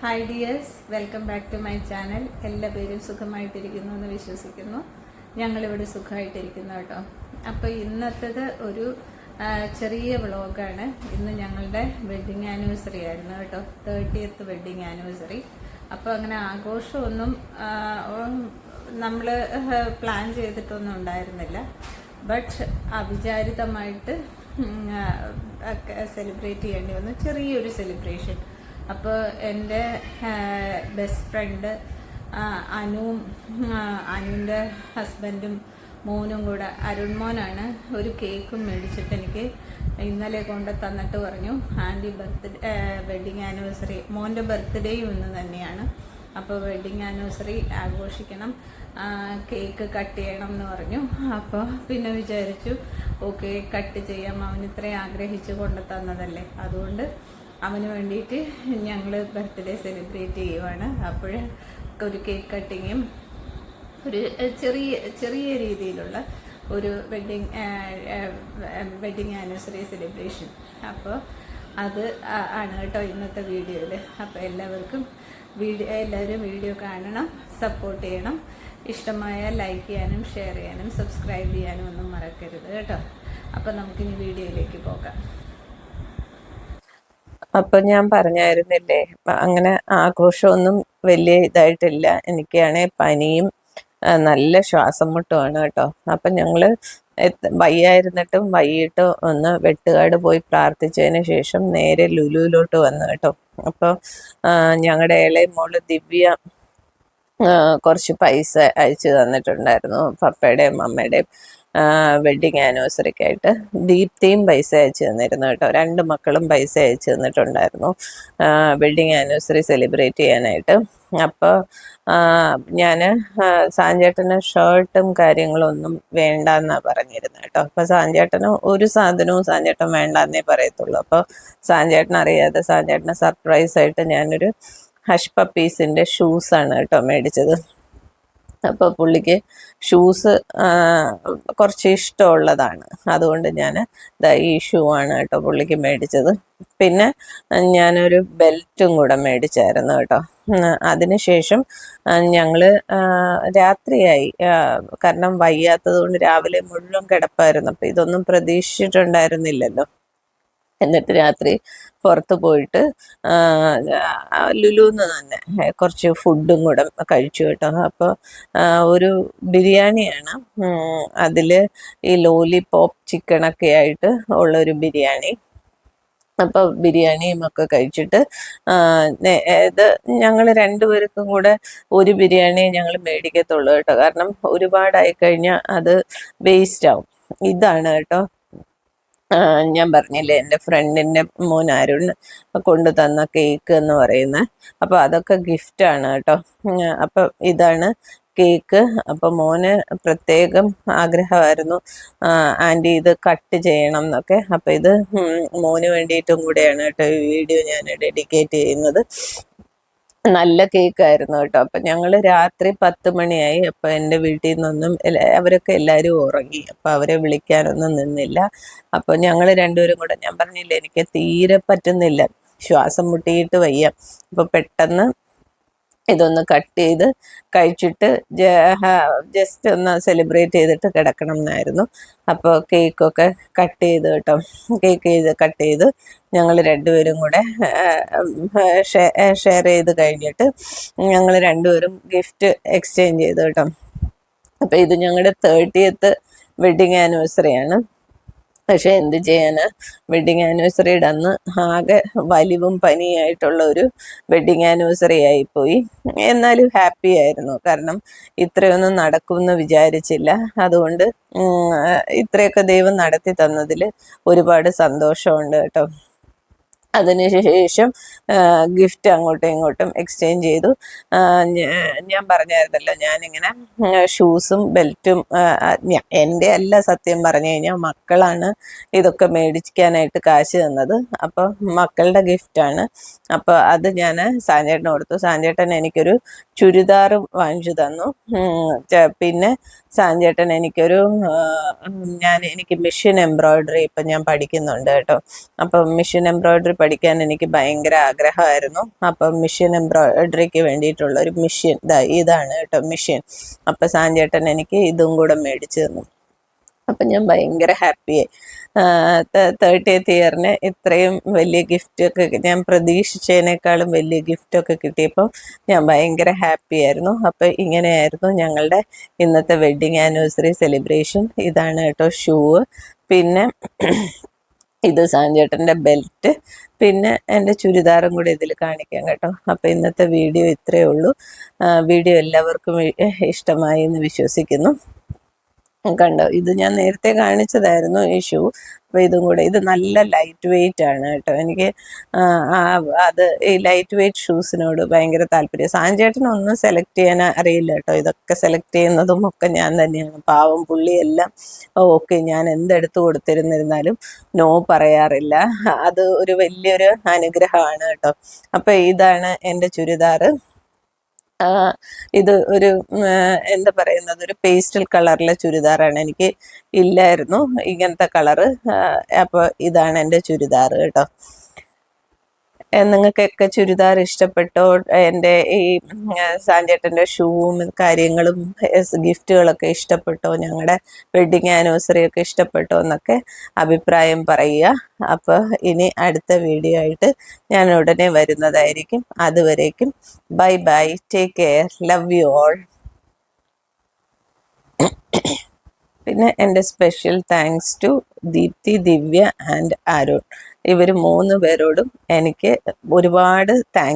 Hi dears, welcome back to my channel. എല്ലാ പേരും സുഖമായിട്ടിരിക്കുന്നു എന്ന് വിശ്വസിക്കുന്നു. ഞങ്ങളിവിടെ സുഖമായിട്ടിരിക്കുന്നു കേട്ടോ. അപ്പോൾ ഇന്നത്തേത് ഒരു ചെറിയ വ്ളോഗാണ്. ഇന്ന് ഞങ്ങളുടെ വെഡ്ഡിങ് ആനിവേഴ്സറി ആയിരുന്നു കേട്ടോ, 30th വെഡ്ഡിങ് ആനിവേഴ്സറി. അപ്പോൾ അങ്ങനെ ആഘോഷമൊന്നും നമ്മൾ പ്ലാൻ ചെയ്തിട്ടൊന്നും ഉണ്ടായിരുന്നില്ല. ബട്ട് അവിചാരിതമായിട്ട് സെലിബ്രേറ്റ് ചെയ്യേണ്ടി വന്നു, ചെറിയൊരു സെലിബ്രേഷൻ. അപ്പോൾ എൻ്റെ ബെസ്റ്റ് ഫ്രണ്ട് അനുവിൻ്റെ ഹസ്ബൻഡും മോനും കൂടെ, അരുൺ മോനാണ്, ഒരു കേക്കും മേടിച്ചിട്ട് എനിക്ക് ഇന്നലെ കൊണ്ട് തന്നിട്ട് പറഞ്ഞു, ആൻറ്റി വെഡ്ഡിങ് ആനിവേഴ്സറി, മോൻ്റെ ബർത്ത്ഡേയും ഇന്ന് തന്നെയാണ്, അപ്പോൾ വെഡ്ഡിങ് ആനിവേഴ്സറി ആഘോഷിക്കണം, കേക്ക് കട്ട് ചെയ്യണം എന്ന് പറഞ്ഞു. അപ്പോൾ പിന്നെ വിചാരിച്ചു ഓക്കെ, കട്ട് ചെയ്യാം, അവൻ ഇത്രയും ആഗ്രഹിച്ച് കൊണ്ട് തന്നതല്ലേ, അതുകൊണ്ട് അവന് വേണ്ടിയിട്ട് ഞങ്ങൾ ബർത്ത്ഡേ സെലിബ്രേറ്റ് ചെയ്യുവാണ്. അപ്പോൾ ഒരു കേക്ക് കട്ടിങ്ങും ഒരു ചെറിയ രീതിയിലുള്ള ഒരു വെഡ്ഡിങ് ആനിവേഴ്സറി സെലിബ്രേഷൻ. അപ്പോൾ അത് ആണ് കേട്ടോ ഇന്നത്തെ വീഡിയോയിൽ. അപ്പോൾ എല്ലാവരും വീഡിയോ കാണണം, സപ്പോർട്ട് ചെയ്യണം. ഇഷ്ടമായ ലൈക്ക് ചെയ്യാനും ഷെയർ ചെയ്യാനും സബ്സ്ക്രൈബ് ചെയ്യാനും ഒന്നും മറക്കരുത് കേട്ടോ. അപ്പോൾ നമുക്കിനി വീഡിയോയിലേക്ക് പോകാം. അപ്പൊ ഞാൻ പറഞ്ഞായിരുന്നില്ലേ, അങ്ങനെ ആഘോഷമൊന്നും വലിയ ഇതായിട്ടില്ല. എനിക്കാണെ പനിയും നല്ല ശ്വാസം മുട്ടുമാണ് കേട്ടോ. അപ്പൊ ഞങ്ങള് വയ്യായിരുന്നിട്ടും വൈകിട്ട് ഒന്ന് വെട്ടുകാട് പോയി പ്രാർത്ഥിച്ചതിന് ശേഷം നേരെ ലുലുവിലോട്ട് വന്നു കേട്ടോ. അപ്പൊ ഞങ്ങളുടെ ഇളയ മോള് ദിവ്യ കുറച്ച് പൈസ അയച്ചു തന്നിട്ടുണ്ടായിരുന്നു, പപ്പയുടെയും അമ്മയുടെയും വെഡ്ഡിങ് ആനിവേഴ്സറിക്കായിട്ട്. ദീപ്തിയും പൈസ അയച്ചു തന്നിരുന്നു കേട്ടോ. രണ്ട് മക്കളും പൈസ അയച്ചു തന്നിട്ടുണ്ടായിരുന്നു വെഡ്ഡിങ് ആനിവേഴ്സറി സെലിബ്രേറ്റ് ചെയ്യാനായിട്ട്. അപ്പോൾ ഞാൻ സാഞ്ചേട്ടന് ഷർട്ടും കാര്യങ്ങളൊന്നും വേണ്ടെന്നാണ് പറഞ്ഞിരുന്നത് കേട്ടോ. അപ്പോൾ സാഞ്ചേട്ടന് ഒരു സാധനവും സാഞ്ചേട്ടൻ വേണ്ടെന്നേ പറയത്തുള്ളൂ. അപ്പോൾ സാഞ്ചേട്ടൻ അറിയാതെ സാഞ്ചേട്ടന് സർപ്രൈസ് ആയിട്ട് ഞാനൊരു ഹഷ് പപ്പീസിൻ്റെ ഷൂസാണ് കേട്ടോ മേടിച്ചത്. അപ്പോൾ പുള്ളിക്ക് ഷൂസ് കുറച്ച് ഇഷ്ടമുള്ളതാണ്, അതുകൊണ്ട് ഞാൻ ഈ ഷൂ ആണ് കേട്ടോ പുള്ളിക്ക് മേടിച്ചത്. പിന്നെ ഞാനൊരു ബെൽറ്റും കൂടെ മേടിച്ചായിരുന്നു കേട്ടോ. അതിനുശേഷം ഞങ്ങൾ രാത്രിയായി, കാരണം വയ്യാത്തത് കൊണ്ട് രാവിലെ മുഴുവൻ കിടപ്പായിരുന്നു. അപ്പം ഇതൊന്നും പ്രതീക്ഷിച്ചിട്ടുണ്ടായിരുന്നില്ലല്ലോ. എന്നിട്ട് രാത്രി പുറത്ത് പോയിട്ട് ലുലുന്ന് തന്നെ കുറച്ച് ഫുഡും കൂടെ കഴിച്ചു കേട്ടോ. അപ്പോൾ ഒരു ബിരിയാണിയാണ്, അതിൽ ഈ ലോലിപോപ്പ് ചിക്കനൊക്കെ ആയിട്ട് ഉള്ളൊരു ബിരിയാണി. അപ്പോൾ ബിരിയാണിയും ഒക്കെ കഴിച്ചിട്ട് ഇത് ഞങ്ങൾ രണ്ടുപേർക്കും കൂടെ ഒരു ബിരിയാണി ഞങ്ങൾ മേടിക്കത്തുള്ളൂ കേട്ടോ. കാരണം ഒരുപാടായി കഴിഞ്ഞാൽ അത് വേസ്റ്റ് ആവും. ഇതാണ് കേട്ടോ ഞാൻ പറഞ്ഞില്ലേ, എൻ്റെ ഫ്രണ്ടിൻ്റെ മോൻ അരുൺ കൊണ്ടു തന്ന കേക്ക് എന്ന് പറയുന്നത്. അപ്പോൾ അതൊക്കെ ഗിഫ്റ്റാണ് കേട്ടോ. അപ്പം ഇതാണ് കേക്ക്. അപ്പോൾ മോന് പ്രത്യേകം ആഗ്രഹമായിരുന്നു, ആൻറ്റി ഇത് കട്ട് ചെയ്യണം എന്നൊക്കെ. അപ്പം ഇത് മോന് വേണ്ടിയിട്ടും കൂടെയാണ് കേട്ടോ ഈ വീഡിയോ ഞാൻ ഡെഡിക്കേറ്റ് ചെയ്യുന്നത്. നല്ല കേക്കായിരുന്നു കേട്ടോ. അപ്പം ഞങ്ങൾ രാത്രി 10 മണിയായി. അപ്പം എൻ്റെ വീട്ടിൽ നിന്നൊന്നും അവരൊക്കെ എല്ലാവരും ഉറങ്ങി. അപ്പം അവരെ വിളിക്കാനൊന്നും നിന്നില്ല. അപ്പോൾ ഞങ്ങൾ രണ്ടുപേരും കൂടെ, ഞാൻ പറഞ്ഞില്ല എനിക്ക് തീരെ പറ്റുന്നില്ല, ശ്വാസം മുട്ടിയിട്ട് വയ്യ. അപ്പോൾ പെട്ടെന്ന് ഇതൊന്ന് കട്ട് ചെയ്ത് കഴിച്ചിട്ട് ജസ്റ്റ് ഒന്ന് സെലിബ്രേറ്റ് ചെയ്തിട്ട് കിടക്കണം എന്നായിരുന്നു. അപ്പോൾ കേക്കൊക്കെ കട്ട് ചെയ്ത് കേട്ടോ, കട്ട് ചെയ്ത് ഞങ്ങൾ രണ്ടുപേരും കൂടെ ഷെയർ ചെയ്ത് കഴിഞ്ഞിട്ട് ഞങ്ങൾ രണ്ടുപേരും ഗിഫ്റ്റ് എക്സ്ചേഞ്ച് ചെയ്തു കേട്ടോ. അപ്പോൾ ഇത് ഞങ്ങളുടെ 30th വെഡ്ഡിങ് ആനിവേഴ്സറിയാണ്. പക്ഷെ എന്ത് ചെയ്യാന്, വെഡ്ഡിങ് ആനിവേഴ്സറിയുടെ അന്ന് ആകെ വലിവും പനിയായിട്ടുള്ള ഒരു വെഡ്ഡിങ് ആനിവേഴ്സറി ആയിപ്പോയി. എന്നാലും ഹാപ്പി ആയിരുന്നു, കാരണം ഇത്രയൊന്നും നടക്കുമെന്ന് വിചാരിച്ചില്ല. അതുകൊണ്ട് ഇത്രയൊക്കെ ദൈവം നടത്തി തന്നതിൽ ഒരുപാട് സന്തോഷമുണ്ട് കേട്ടോ. അതിനുശേഷം ഗിഫ്റ്റ് അങ്ങോട്ടും ഇങ്ങോട്ടും എക്സ്ചേഞ്ച് ചെയ്തു. ഞാൻ പറഞ്ഞായിരുന്നല്ലോ, ഞാനിങ്ങനെ ഷൂസും ബെൽറ്റും എൻ്റെ അല്ല, സത്യം പറഞ്ഞു കഴിഞ്ഞാൽ മക്കളാണ് ഇതൊക്കെ മേടിക്കാനായിട്ട് കാശ് തന്നത്. അപ്പോൾ മക്കളുടെ ഗിഫ്റ്റാണ്. അപ്പോൾ അത് ഞാൻ സാഞ്ചേട്ടന് കൊടുത്തു. സാഞ്ചേട്ടൻ എനിക്കൊരു ചുരിദാറും വാങ്ങിച്ചു തന്നു. പിന്നെ സാഞ്ചേട്ടൻ എനിക്കൊരു എനിക്ക് മെഷീൻ എംബ്രോയിഡറി ഇപ്പം ഞാൻ പഠിക്കുന്നുണ്ട് കേട്ടോ. അപ്പം മെഷീൻ എംബ്രോയിഡറി പഠിക്കാൻ എനിക്ക് ഭയങ്കര ആഗ്രഹമായിരുന്നു. അപ്പം മെഷീൻ എംബ്രോയിഡറിക്ക് വേണ്ടിയിട്ടുള്ള ഒരു മെഷീൻ ഇതാണ് കേട്ടോ മെഷീൻ. അപ്പം സാഞ്ചേട്ടൻ എനിക്ക് ഇതും കൂടെ മേടിച്ചു തന്നു. അപ്പം ഞാൻ ഭയങ്കര ഹാപ്പിയായി. 30th ഇയറിന് ഇത്രയും വലിയ ഗിഫ്റ്റൊക്കെ ഞാൻ പ്രതീക്ഷിച്ചതിനേക്കാളും വലിയ ഗിഫ്റ്റൊക്കെ കിട്ടിയപ്പോൾ ഞാൻ ഭയങ്കര ഹാപ്പി ആയിരുന്നു. അപ്പം ഇങ്ങനെയായിരുന്നു ഞങ്ങളുടെ ഇന്നത്തെ വെഡ്ഡിങ് ആനിവേഴ്സറി സെലിബ്രേഷൻ. ഇതാണ് കേട്ടോ ഷൂ. പിന്നെ ഇത് സാഞ്ചേട്ടൻ്റെ ബെൽറ്റ്, പിന്നെ എൻ്റെ ചുരിദാറും കൂടി ഇതിൽ കാണിക്കാം കേട്ടോ. അപ്പോൾ ഇന്നത്തെ വീഡിയോ ഇത്രയേ ഉള്ളൂ. വീഡിയോ എല്ലാവർക്കും ഇഷ്ടമായി എന്ന് വിശ്വസിക്കുന്നു. കണ്ടോ, ഇത് ഞാൻ നേരത്തെ കാണിച്ചതായിരുന്നു ഈ ഷൂ. അപ്പോൾ ഇതും കൂടെ, ഇത് നല്ല ലൈറ്റ് വെയിറ്റ് ആണ് കേട്ടോ. എനിക്ക് അത് ഈ ലൈറ്റ് വെയിറ്റ് ഷൂസിനോട് ഭയങ്കര താല്പര്യം. സാഞ്ചേട്ടനൊന്നും സെലക്ട് ചെയ്യാൻ അറിയില്ല കേട്ടോ. ഇതൊക്കെ സെലക്ട് ചെയ്യുന്നതും ഒക്കെ ഞാൻ തന്നെയാണ്. പാവം പുള്ളിയെല്ലാം ഓക്കെ, ഞാൻ എന്തെടുത്ത് കൊടുത്തിരുന്നിരുന്നാലും നോ പറയാറില്ല. അത് ഒരു വലിയൊരു അനുഗ്രഹമാണ് കേട്ടോ. അപ്പോൾ ഇതാണ് എൻ്റെ ചുരിദാറ്. ഇത് ഒരു എന്താ പറയുന്നത്, ഒരു പേസ്റ്റൽ കളറിലെ ചുരിദാറാണ്. എനിക്ക് ഇല്ലായിരുന്നു ഇങ്ങനത്തെ കളറ്. അപ്പോൾ ഇതാണ് എൻ്റെ ചുരിദാർ കേട്ടോ. നിങ്ങൾക്കൊക്കെ ചുരിദാർ ഇഷ്ടപ്പെട്ടോ? എൻ്റെ ഈ സാഞ്ചേട്ടൻ്റെ ഷൂവും കാര്യങ്ങളും ഗിഫ്റ്റുകളൊക്കെ ഇഷ്ടപ്പെട്ടോ? ഞങ്ങളുടെ വെഡ്ഡിങ് ആനിവേഴ്സറി ഒക്കെ ഇഷ്ടപ്പെട്ടോ എന്നൊക്കെ അഭിപ്രായം പറയുക. അപ്പോൾ ഇനി അടുത്ത വീഡിയോ ആയിട്ട് ഞാൻ ഉടനെ വരുന്നതായിരിക്കും. അതുവരേക്കും bye bye, take care, love you all. പിന്നെ എൻ്റെ special thanks to Deepthi, Divya and Arun. ഇവർ 3 പേരോടും എനിക്ക് ഒരുപാട് താങ്ക്സ്.